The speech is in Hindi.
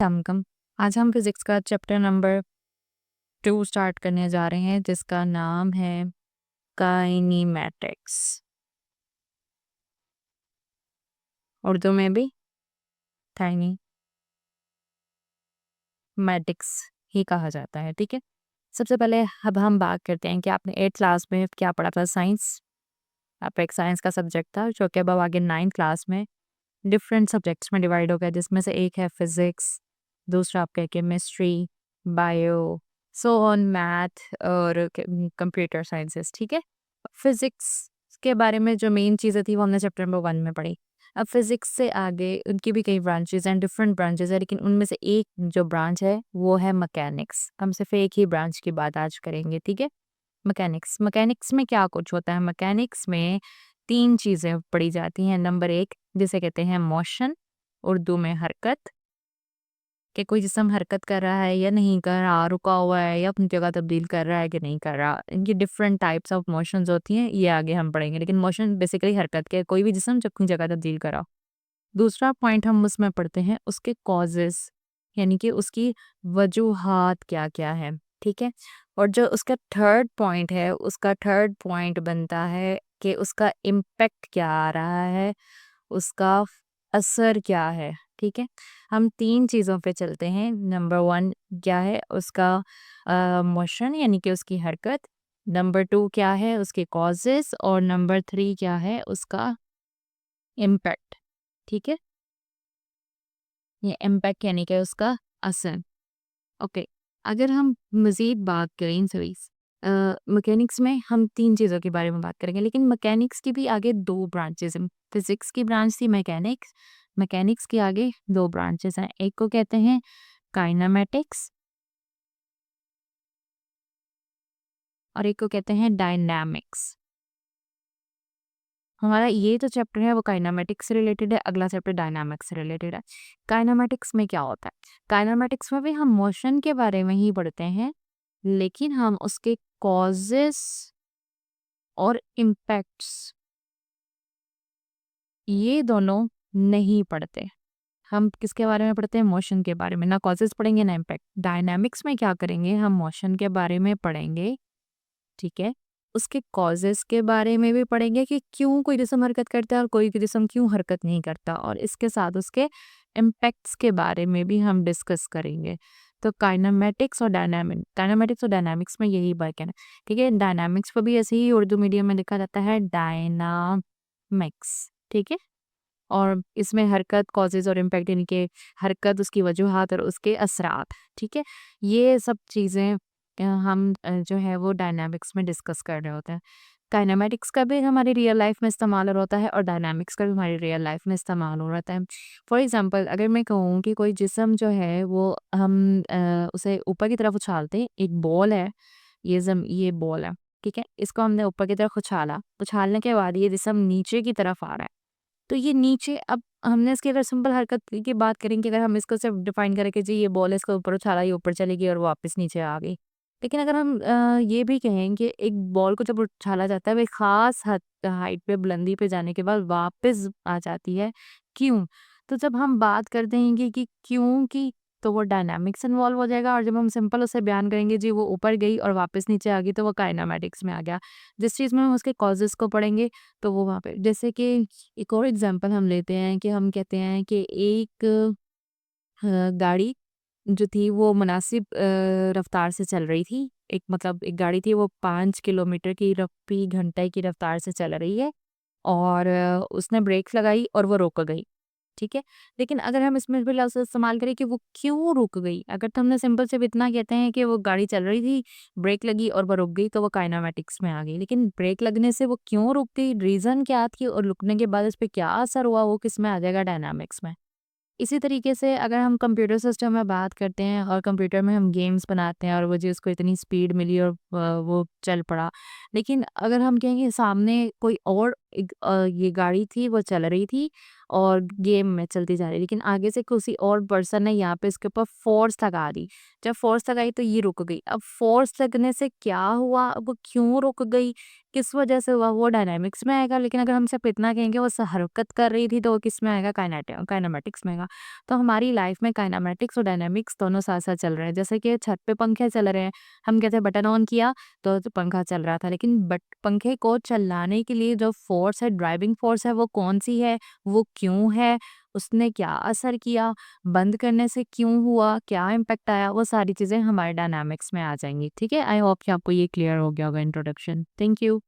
वेलकम। आज हम फिजिक्स का चैप्टर नंबर 2 स्टार्ट करने जा रहे हैं जिसका नाम है काइनीमैटिक्स। उर्दू में भी काइनीमैटिक्स ही कहा जाता है। ठीक है, सबसे पहले अब हम बात करते हैं कि आपने 8th क्लास में क्या पढ़ा था। साइंस, आपका एक साइंस का सब्जेक्ट था जो कि अब आगे 9th क्लास में डिफरेंट सब्जेक्ट्स में डिवाइड हो गया, जिसमें से एक है फिजिक्स, दूसरा आपका chemistry, bio, so on, math और कंप्यूटर साइंसेस। ठीक है, फिजिक्स के बारे में जो मेन चीज़ें थी वो हमने चैप्टर नंबर 1 में पढ़ी। अब फिजिक्स से आगे उनकी भी कई ब्रांचेस हैं, डिफरेंट ब्रांचेस है, लेकिन उनमें से एक जो ब्रांच है वो है मैकेनिक्स। हम सिर्फ एक ही ब्रांच की बात आज करेंगे। ठीक है, मैकेनिक्स। मैकेनिक्स में क्या कुछ होता है? मैकेनिक्स में 3 चीज़ें पढ़ी जाती हैं। नंबर 1 जिसे कहते हैं मोशन, उर्दू में हरकत, कि कोई जिस्म हरकत कर रहा है या नहीं कर रहा, रुका हुआ है या अपनी जगह तब्दील कर रहा है कि नहीं कर रहा। इनकी डिफरेंट टाइप्स ऑफ मोशंस होती हैं, ये आगे हम पढ़ेंगे। लेकिन मोशन बेसिकली हरकत के, कोई भी जिस्म जब अपनी जगह तब्दील करा। दूसरा पॉइंट हम उसमें पढ़ते हैं उसके कॉजेज़, यानी कि उसकी वजूहात क्या-क्या है, ठीक है? और जो उसका थर्ड पॉइंट है, उसका थर्ड पॉइंट बनता है कि उसका इम्पैक्ट क्या आ रहा है, उसका असर क्या है, ठीक है? हम 3 चीज़ों पे चलते हैं। नंबर 1 क्या है? उसका मोशन यानी कि उसकी हरकत। नंबर 2 क्या है? उसके कॉजेज़। और नंबर 3 क्या है? उसका इम्पैक्ट, ठीक है? ये इम्पैक्ट यानी कि उसका असर। ओके, अगर हम मज़ीद बात करें इन सभी मैकेनिक्स में हम 3 चीज़ों के बारे में बात करेंगे, लेकिन मैकेनिक्स की भी आगे 2 ब्रांचेज़ हैं। फिज़िक्स की ब्रांच थी मैकेनिक्स, मैकेनिक्स के आगे 2 ब्रांचेज़ हैं। एक को कहते हैं काइनेमैटिक्स और एक को कहते हैं डायनामिक्स। हमारा ये जो चैप्टर है वो काइनेमैटिक्स से रिलेटेड है, अगला चैप्टर डायनामिक्स से रिलेटेड है। काइनेमैटिक्स में क्या होता है? काइनेमैटिक्स में भी हम मोशन के बारे में ही पढ़ते हैं, लेकिन हम उसके कॉजेज़ और इम्पैक्ट्स ये दोनों नहीं पढ़ते। हम किसके बारे में पढ़ते हैं? मोशन के बारे में। ना कॉजेज़ पढ़ेंगे ना इम्पैक्ट। डायनामिक्स में क्या करेंगे? हम मोशन के बारे में पढ़ेंगे, ठीक है? उसके कॉजेज़ के बारे में भी पढ़ेंगे कि क्यों कोई जिस्म हरकत करता है और कोई जिस्म क्यों हरकत नहीं करता, और इसके साथ उसके इम्पैक्ट्स के बारे में भी हम डिस्कस करेंगे। तो काइनेमैटिक्स और डायनामिक्स में यही फ़र्क है, ठीक है? डायनामिक्स को भी ऐसे ही उर्दू मीडियम में लिखा जाता है डायनामिक्स, ठीक है? और इसमें हरकत, कॉजेज़ और इम्पैक्ट यानी कि हरकत, उसकी वजूहात और उसके असरात, ठीक है? ये सब चीज़ें हम जो है वो डायनामिक्स में डिस्कस कर रहे होते हैं। काइनेमैटिक्स का भी हमारी रियल लाइफ में इस्तेमाल हो रहा होता है और डायनामिक्स का भी हमारी रियल लाइफ में इस्तेमाल हो रहा होता है। फॉर एग्ज़ाम्पल अगर मैं कहूँ कि कोई जिस्म जो है वो हम उसे ऊपर की तरफ उछालते हैं, एक बॉल है, ये बॉल है, ठीक है? इसको हमने ऊपर की तरफ उछाला, उछालने के बाद ये जिस्म नीचे की तरफ आ रहा है। तो ये नीचे, अब हमने इसकी अगर सिंपल हरकत की बात करें कि अगर हम इसको सिर्फ डिफाइन करें कि जी ये बॉल है, इसको ऊपर उछाला, ये ऊपर चली गई और वापस नीचे आ गई। लेकिन अगर हम ये भी कहें कि एक बॉल को जब उछाला जाता है वो एक खास हद हाइट पे, बुलंदी पे जाने के बाद वापस आ जाती है, क्यों? तो जब हम बात कर देंगे कि क्यों की, तो वो डायनामिक्स इन्वॉल्व हो जाएगा, और जब हम सिंपल उसे बयान करेंगे जी वो ऊपर गई और वापस नीचे आ गई, तो वो काइनेमैटिक्स में आ गया। जिस चीज़ में हम उसके कॉजेज़ को पढ़ेंगे तो वो वहाँ पे, जैसे कि एक और एग्जांपल हम लेते हैं कि हम कहते हैं कि एक गाड़ी जो थी वो मुनासिब रफ्तार से चल रही थी। एक मतलब एक गाड़ी थी वो 5 किलोमीटर की प्रति घंटे की रफ्तार से चल रही है, और उसने ब्रेक लगाई और वो रुक गई, ठीक है? लेकिन अगर हम इसमें भी लफ्ज़ इस्तेमाल करें कि वो क्यों रुक गई? अगर तो हमने सिंपल सिर्फ़ इतना कहते हैं कि वो गाड़ी चल रही थी, ब्रेक लगी और वो रुक गई, तो वो काइनेमैटिक्स में आ गई। लेकिन ब्रेक लगने से वो क्यों रुक गई, रीज़न क्या थी और रुकने के बाद इस पे क्या असर हुआ, वो किसमें आ जाएगा? डायनामिक्स में। इसी तरीके से अगर हम कंप्यूटर सिस्टम में बात करते हैं और कंप्यूटर में हम गेम्स बनाते हैं और वो जी उसको इतनी स्पीड मिली और वो चल पड़ा। लेकिन अगर हम कहेंगे सामने कोई और ये गाड़ी थी वो चल रही थी और गेम में चलती जा रही है, लेकिन आगे से किसी और पर्सन ने यहाँ पे इसके ऊपर फ़ोर्स लगा दी। जब फ़ोर्स लगाई तो ये रुक गई। अब फ़ोर्स लगने से क्या हुआ, वो क्यों रुक गई, किस वजह से हुआ, वो डायनामिक्स में आएगा। लेकिन अगर हम सिर्फ़ इतना कहेंगे वो हरकत कर रही थी तो वो किस में आएगा, काइनेमैटिक्स में आएगा। तो हमारी लाइफ़ में काइनेमैटिक्स और डायनामिक्स दोनों साथ-साथ चल रहे हैं। जैसे कि छत पे पंखे चल रहे हैं, हम कहते हैं बटन ऑन किया तो पंखा चल रहा था, लेकिन बट पंखे को चलाने के लिए जो फ़ोर्स है, ड्राइविंग फ़ोर्स है, वो कौन-सी है, वो क्यों है, उसने क्या असर किया, बंद करने से क्यों हुआ, क्या इम्पैक्ट आया, वो सारी चीज़ें हमारे डायनामिक्स में आ जाएँगी, ठीक है? आई होप कि आपको ये क्लियर हो गया होगा इंट्रोडक्शन। Thank you.